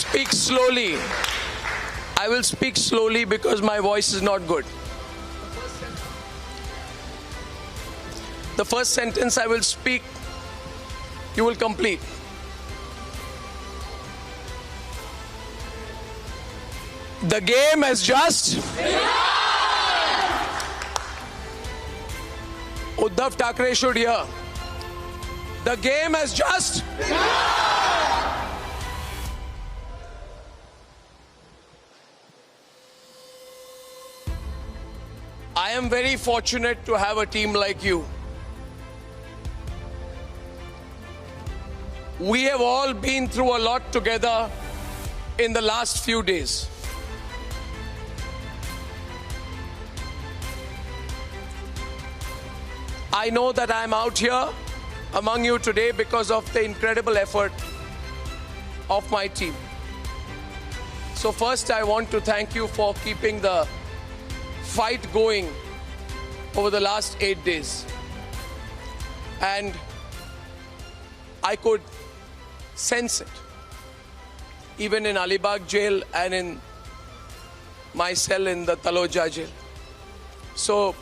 speak slowly. I will speak slowly because my voice is not good. The first sentence I will speak, you will complete. The game has just... Uddhav Thackeray should hear. The game has just... I am very fortunate to have a team like you. We have all been through a lot together in the last few days. I know that I'm out here among you today because of the incredible effort of my team. So first, I want to thank you for keeping the fight going over the last 8 days. And I could sense it, even in Alibag jail and in my cell in the Taloja jail. So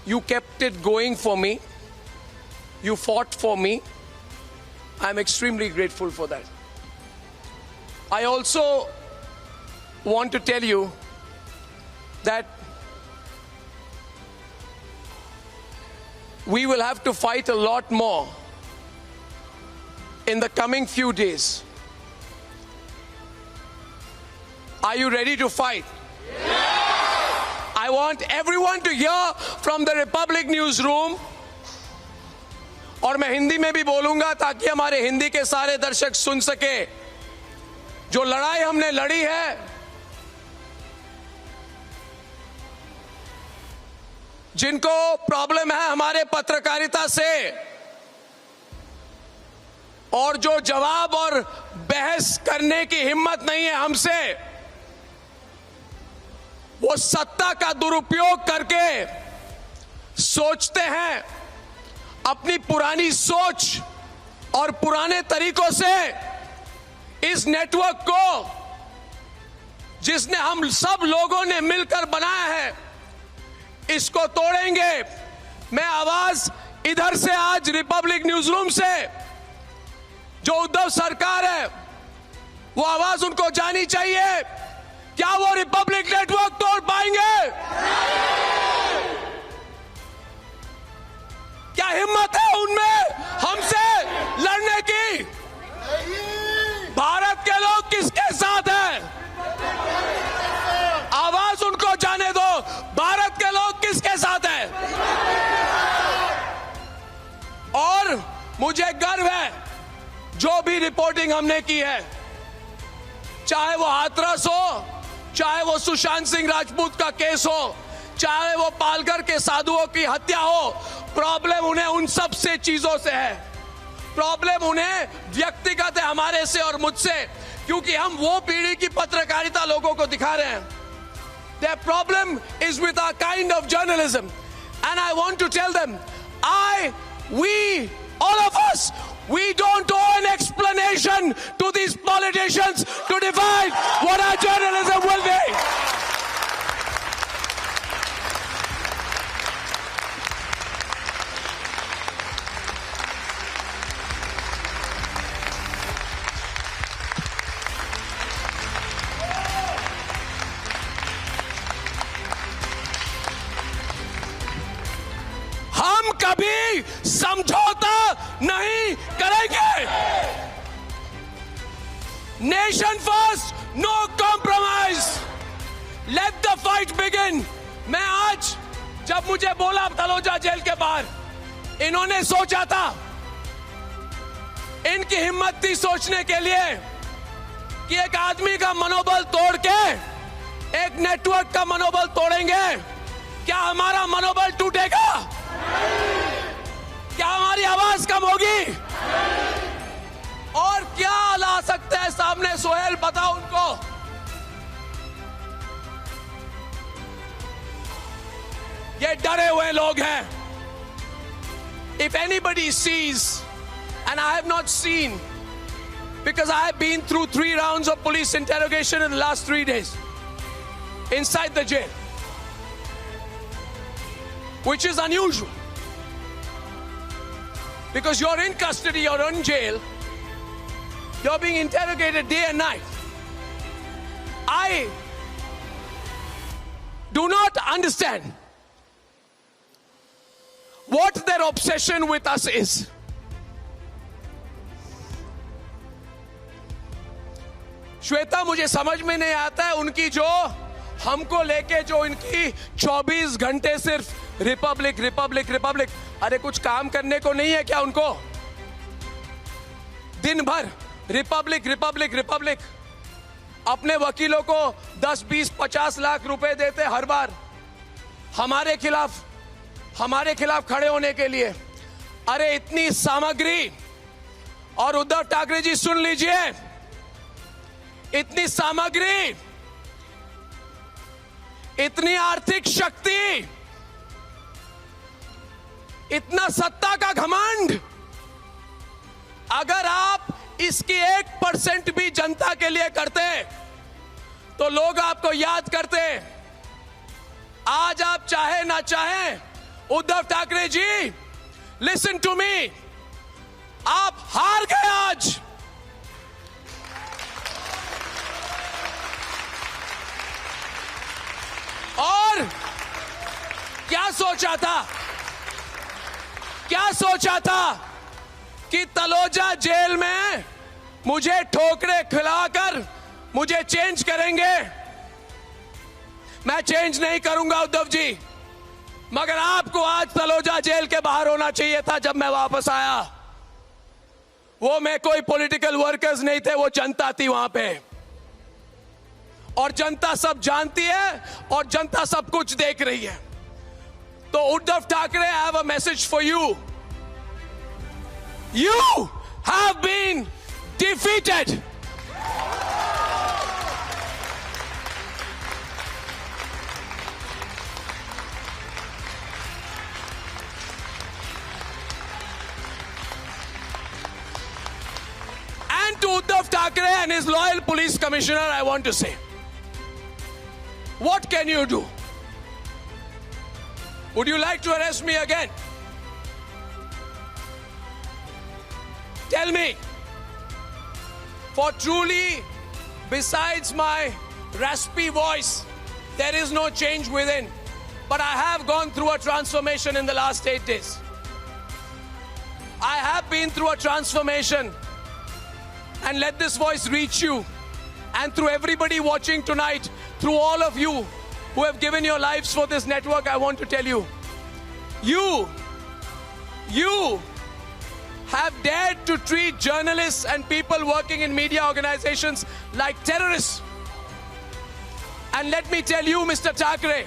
you kept it going for me. You fought for me. I'm extremely grateful for that. I also want to tell you that we will have to fight a lot more in the coming few days. Are you ready to fight? Yes! I want everyone to hear from the Republic newsroom. और मैं हिंदी में भी बोलूंगा ताकि हमारे हिंदी के सारे दर्शक सुन सके। जो लड़ाई हमने लड़ी है, जिनको प्रॉब्लम है हमारे पत्रकारिता से, और जो जवाब और बहस करने की हिम्मत नहीं है हमसे, वो सत्ता का दुरुपयोग करके सोचते हैं अपनी पुरानी सोच और पुराने तरीकों से इस नेटवर्क को, जिसने हम सब लोगों ने मिलकर बनाया है, इसको तोड़ेंगे। मैं आवाज इधर से आज रिपब्लिक न्यूज़रूम से, जो उद्धव सरकार है, वो आवाज उनको जानी चाहिए। क्या वो रिपब्लिक नेटवर्क तोड़ पाएंगे? क्या हिम्मत है उनमें हमसे लड़ने की? भारत के लोग किसके साथ हैं? आवाज उनको जाने दो। भारत के लोग किसके साथ हैं? और मुझे गर्व है जो भी रिपोर्टिंग हमने की है, चाहे वो हाथरस हो, चाहे वो सुशांत सिंह राजपूत का केस हो, चाहे वो पालघर के साधुओं की हत्या हो, प्रॉब्लम उन्हें उन सब से चीजों से है। प्रॉब्लम उन्हें व्यक्तिगत है, हमारे से और मुझसे, क्योंकि हम वो पीढ़ी की पत्रकारिता लोगों को दिखा रहे हैं। Their problem is with our kind of journalism, and I want to tell them, we, all of us, we don't owe an explanation to these politicians to define what our journalism will be. हम कभी समझौता नहीं करेंगे। Nation first, no compromise, let the fight begin. मैं आज, जब मुझे बोला तलोजा जेल के बाहर, इन्होंने सोचा था, इनकी हिम्मत थी सोचने के लिए कि एक आदमी का मनोबल तोड़ के एक नेटवर्क का मनोबल तोड़ेंगे। क्या हमारा मनोबल टूटेगा? क्या हमारी आवाज कम होगी? और क्या ला सकते हैं सामने? सोहेल, बताओ उनको। ये डरे हुए लोग हैं। If anybody sees, and I have not seen because I have been through 3 rounds of police interrogation in the last 3 days inside the jail, which is unusual. Because you're in custody, you're in jail, you're being interrogated day and night. I do not understand what their obsession with us is. Shweta, मुझे समझ में नहीं आता है उनकी जो हमको लेके जो इनकी 24 घंटे सिर्फ रिपब्लिक रिपब्लिक रिपब्लिक। अरे कुछ काम करने को नहीं है क्या उनको? दिन भर रिपब्लिक रिपब्लिक रिपब्लिक। अपने वकीलों को 10, 20, 50 लाख रुपए देते हर बार हमारे खिलाफ खड़े होने के लिए। अरे इतनी सामग्री, और उद्धव ठाकरे जी सुन लीजिए, इतनी सामग्री, इतनी आर्थिक शक्ति, इतना सत्ता का घमंड, अगर आप इसकी 1% भी जनता के लिए करते तो लोग आपको याद करते। आज आप चाहे ना चाहे, Uddhav Thackeray ji, listen to me, आप हार गए आज। और क्या सोचा था कि तलोजा जेल में मुझे ठोकरे खिलाकर मुझे चेंज करेंगे? मैं चेंज नहीं करूंगा उद्धव जी, मगर आपको आज तलोजा जेल के बाहर होना चाहिए था जब मैं वापस आया। वो मैं कोई पॉलिटिकल वर्कर्स नहीं थे, वो जनता थी वहां पे, और जनता सब जानती है और जनता सब कुछ देख रही है। तो Uddhav Thackeray, I have a message for you. You have been defeated. And to Uddhav Thackeray and his loyal police commissioner, I want to say, what can you do? Would you like to arrest me again? Tell me. For truly, besides my raspy voice, there is no change within. But I have gone through a transformation in the last 8 days. I have been through a transformation. And let this voice reach you. And through everybody watching tonight, through all of you who have given your lives for this network, I want to tell you, you have dared to treat journalists and people working in media organizations like terrorists. And let me tell you, Mr. Thackeray,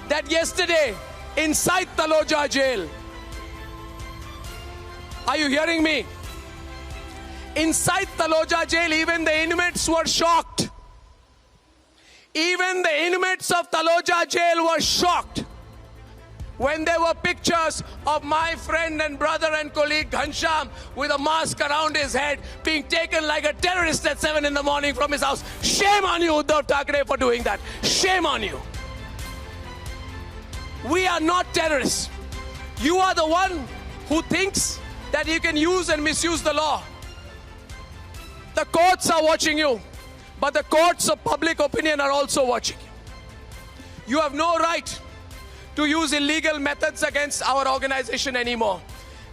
that yesterday inside Taloja jail, are you hearing me? Inside Taloja jail, even the inmates were shocked. Even the inmates of Taloja jail were shocked when there were pictures of my friend and brother and colleague Ghanshyam with a mask around his head being taken like a terrorist at 7 in the morning from his house. Shame on you, Uddhav Thackeray, for doing that. Shame on you. We are not terrorists. You are the one who thinks that you can use and misuse the law. The courts are watching you, but the courts of public opinion are also watching you. You have no right to use illegal methods against our organization anymore.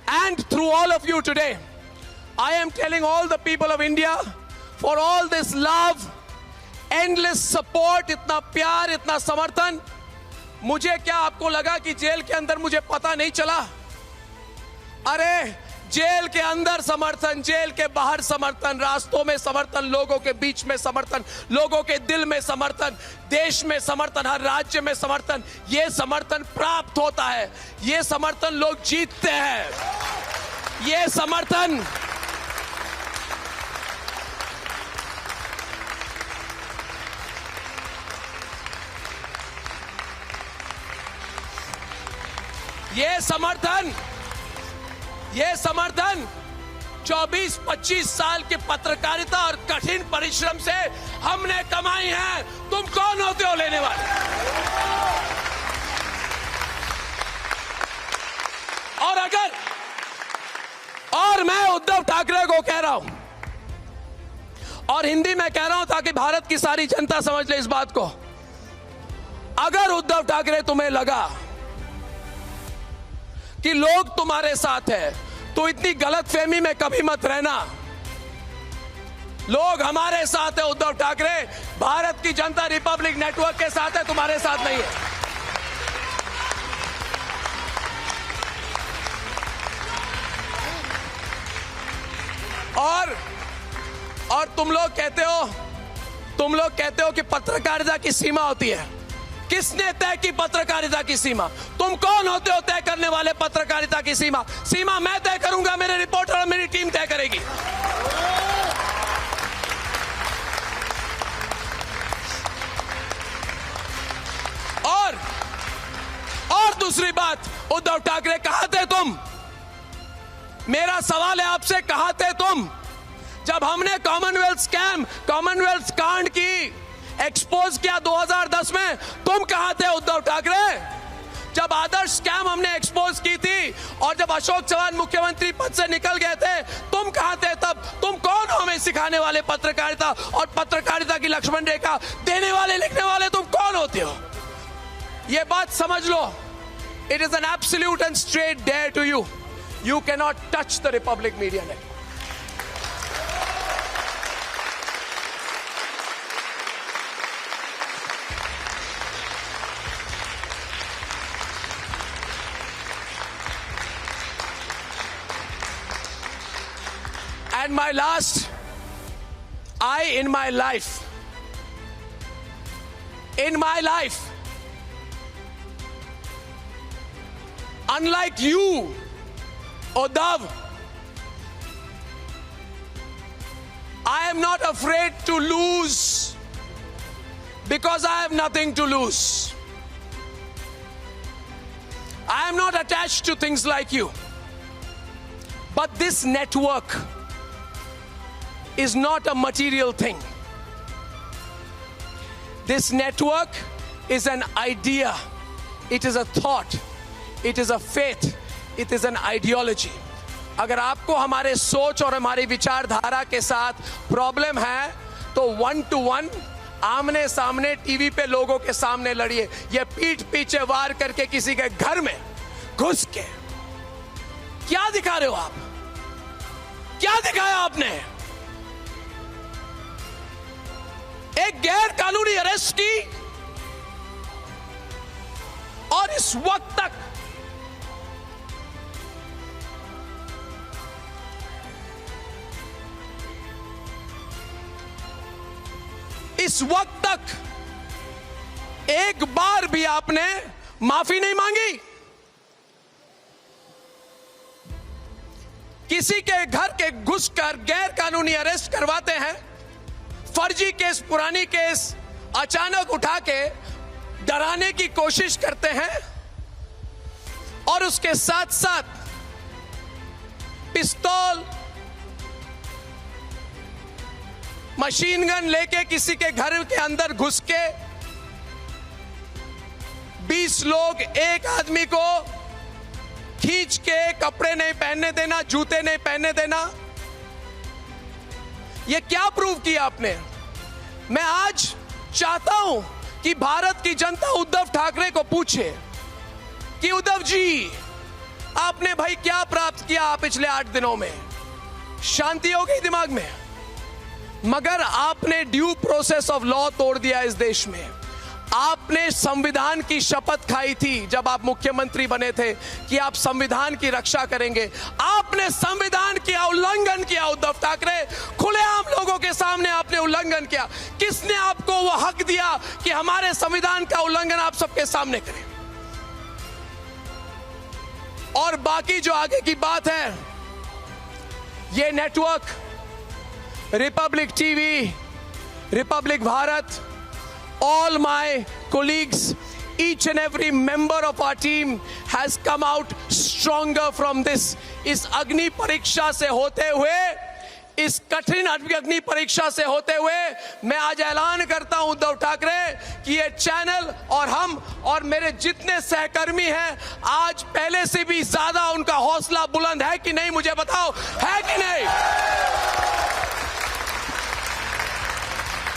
And through all of you today, I am telling all the people of India, for all this love, endless support, इतना प्यार, इतना समर्थन, मुझे क्या आपको लगा कि jail के अंदर मुझे पता नहीं चला? अरे जेल के अंदर समर्थन, जेल के बाहर समर्थन, रास्तों में समर्थन, लोगों के बीच में समर्थन, लोगों के दिल में समर्थन, देश में समर्थन, हर राज्य में समर्थन, ये समर्थन प्राप्त होता है, ये समर्थन लोग जीतते हैं, ये समर्थन 24-25 साल की पत्रकारिता और कठिन परिश्रम से हमने कमाई है। तुम कौन होते हो लेने वाले? और मैं उद्धव ठाकरे को कह रहा हूं, और हिंदी में कह रहा हूं ताकि भारत की सारी जनता समझ ले इस बात को। अगर उद्धव ठाकरे तुम्हें लगा कि लोग तुम्हारे साथ है, तो इतनी गलतफहमी में कभी मत रहना। लोग हमारे साथ है उद्धव ठाकरे, भारत की जनता रिपब्लिक नेटवर्क के साथ है, तुम्हारे साथ नहीं है। और तुम लोग कहते हो कि पत्रकारिता की सीमा होती है। किसने तय की पत्रकारिता की सीमा? तुम कौन होते हो तय करने वाले पत्रकारिता की सीमा? सीमा मैं तय करूंगा, मेरे रिपोर्टर और मेरी टीम तय करेगी। और दूसरी बात, उद्धव ठाकरे कहां थे तुम? मेरा सवाल है आपसे, कहां थे तुम जब हमने कॉमनवेल्थ कांड की एक्सपोज किया 2010 में? तुम कहां थे उद्धव ठाकरे? जब आदर्श स्कैम हमने एक्सपोज की थी और जब अशोक चौहान मुख्यमंत्री पद से निकल गए थे, तुम कहां थे तब? तुम कौन हो हमें सिखाने वाले पत्रकारिता और पत्रकारिता की लक्ष्मण रेखा देने वाले, लिखने वाले? तुम कौन होते हो? यह बात समझ लो। It is an absolute and straight dare to you. You cannot touch the Republic Media Network. And my last, in my life, unlike you, Uddhav, I am not afraid to lose because I have nothing to lose. I am not attached to things like you. But this network is not a material thing. This network is an idea. It is a thought. It is a faith. It is an ideology. अगर आपको हमारे सोच और हमारी विचारधारा के साथ problem है तो 1-to-1 आमने सामने टीवी पे लोगों के सामने लड़िए। ये पीठ पीछे वार करके किसी के घर में घुस के क्या दिखा रहे हो आप? क्या दिखाया आपने? एक गैर कानूनी अरेस्ट की और इस वक्त तक एक बार भी आपने माफी नहीं मांगी। किसी के घर के घुसकर गैर कानूनी अरेस्ट करवाते हैं, फर्जी केस, पुरानी केस अचानक उठा के डराने की कोशिश करते हैं और उसके साथ साथ पिस्तौल, मशीन गन लेके किसी के घर के अंदर घुस के 20 लोग एक आदमी को खींच के कपड़े नहीं पहनने देना, जूते नहीं पहनने देना। ये क्या प्रूव किया आपने? मैं आज चाहता हूं कि भारत की जनता उद्धव ठाकरे को पूछे कि उद्धव जी, आपने भाई क्या प्राप्त किया पिछले 8 दिनों में? शांति हो गई दिमाग में? मगर आपने ड्यू प्रोसेस ऑफ लॉ तोड़ दिया इस देश में। आपने संविधान की शपथ खाई थी जब आप मुख्यमंत्री बने थे कि आप संविधान की रक्षा करेंगे। आपने संविधान का उल्लंघन किया उद्धव ठाकरे, खुलेआम लोगों के सामने आपने उल्लंघन किया। किसने आपको वो हक दिया कि हमारे संविधान का उल्लंघन आप सबके सामने करें? और बाकी जो आगे की बात है, ये network Republic TV, Republic Bharat, all my colleagues each and every member of our team has come out stronger from this. इस अग्नि परीक्षा से होते हुए, इस कठिन अग्नि परीक्षा से होते हुए मैं आज ऐलान करता हूं उद्धव ठाकरे कि ये चैनल और हम और मेरे जितने सहकर्मी हैं, आज पहले से भी ज्यादा उनका हौसला बुलंद है कि नहीं, मुझे बताओ, है कि नहीं?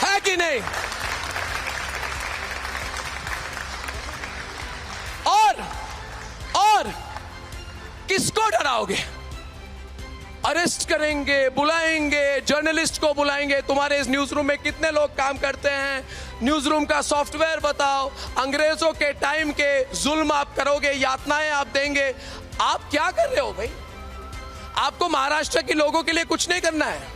है कि नहीं? और किसको डराओगे? अरेस्ट करेंगे, बुलाएंगे, जर्नलिस्ट को बुलाएंगे। तुम्हारे इस न्यूज रूम में कितने लोग काम करते हैं? न्यूज रूम का सॉफ्टवेयर बताओ। अंग्रेजों के टाइम के जुल्म आप करोगे, यातनाएं आप देंगे। आप क्या कर रहे हो भाई? आपको महाराष्ट्र के लोगों के लिए कुछ नहीं करना है,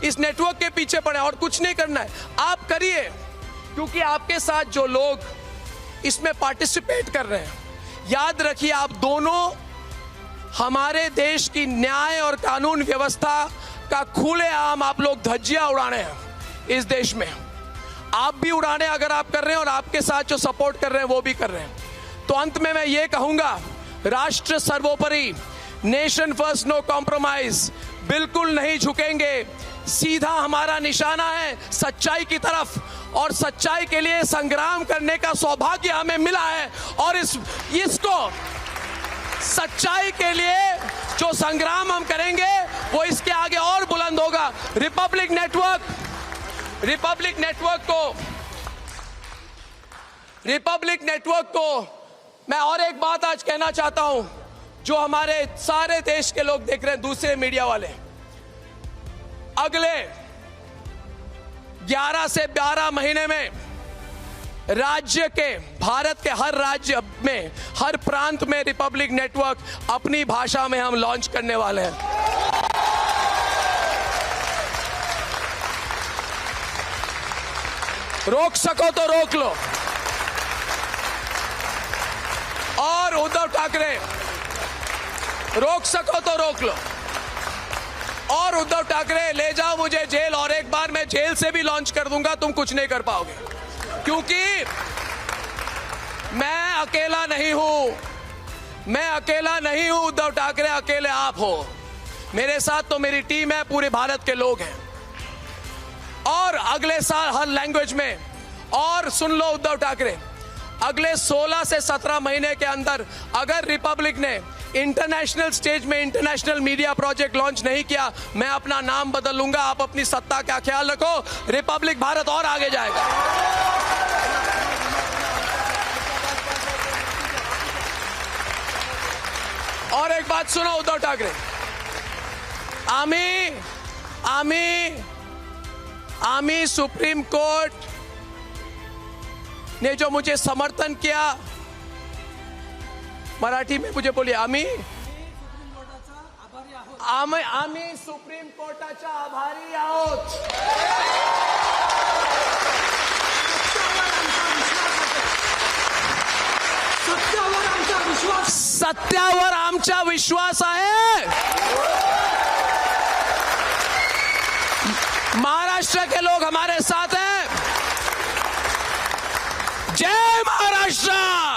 इस नेटवर्क के पीछे पड़े और कुछ नहीं करना है। आप करिए, क्योंकि आपके साथ जो लोग इसमें पार्टिसिपेट कर रहे हैं, याद रखिए, आप दोनों हमारे देश की न्याय और कानून व्यवस्था का खुलेआम आप लोग धज्जियां उड़ाने हैं इस देश में। आप भी उड़ाने अगर आप कर रहे हैं और आपके साथ जो सपोर्ट कर रहे हैं वो भी कर रहे हैं। तो अंत में मैं ये कहूंगा, राष्ट्र सर्वोपरि, नेशन फर्स्ट, नो कॉम्प्रोमाइज, बिल्कुल नहीं झुकेंगे। सीधा हमारा निशाना है सच्चाई की तरफ, और सच्चाई के लिए संग्राम करने का सौभाग्य हमें मिला है। और इसको सच्चाई के लिए जो संग्राम हम करेंगे वो इसके आगे और बुलंद होगा। रिपब्लिक नेटवर्क को मैं और एक बात आज कहना चाहता हूं, जो हमारे सारे देश के लोग देख रहे हैं, दूसरे मीडिया वाले, अगले 11 से 12 महीने में राज्य के, भारत के हर राज्य में, हर प्रांत में रिपब्लिक नेटवर्क अपनी भाषा में हम लॉन्च करने वाले हैं। रोक सको तो रोक लो। और उद्धव ठाकरे, रोक सको तो रोक लो। और उद्धव ठाकरे, ले जाओ मुझे जेल, और एक बार मैं जेल से भी लॉन्च कर दूंगा, तुम कुछ नहीं कर पाओगे, क्योंकि मैं अकेला नहीं हूं। उद्धव ठाकरे अकेले आप हो, मेरे साथ तो मेरी टीम है, पूरे भारत के लोग हैं। और अगले साल हर लैंग्वेज में, और सुन लो उद्धव ठाकरे, अगले 16 से 17 महीने के अंदर अगर रिपब्लिक ने इंटरनेशनल स्टेज में इंटरनेशनल मीडिया प्रोजेक्ट लॉन्च नहीं किया, मैं अपना नाम बदल लूंगा। आप अपनी सत्ता का ख्याल रखो, रिपब्लिक भारत और आगे जाएगा। और एक बात सुनो उद्धव ठाकरे, आम्ही सुप्रीम कोर्ट ने जो मुझे समर्थन किया, मराठी में मुझे बोलिए, आम्ही सुप्रीम कोर्टाचा आभारी आहोत। सत्यावर आमचा विश्वास आहे। महाराष्ट्र के लोग हमारे साथ हैं। जय महाराष्ट्र।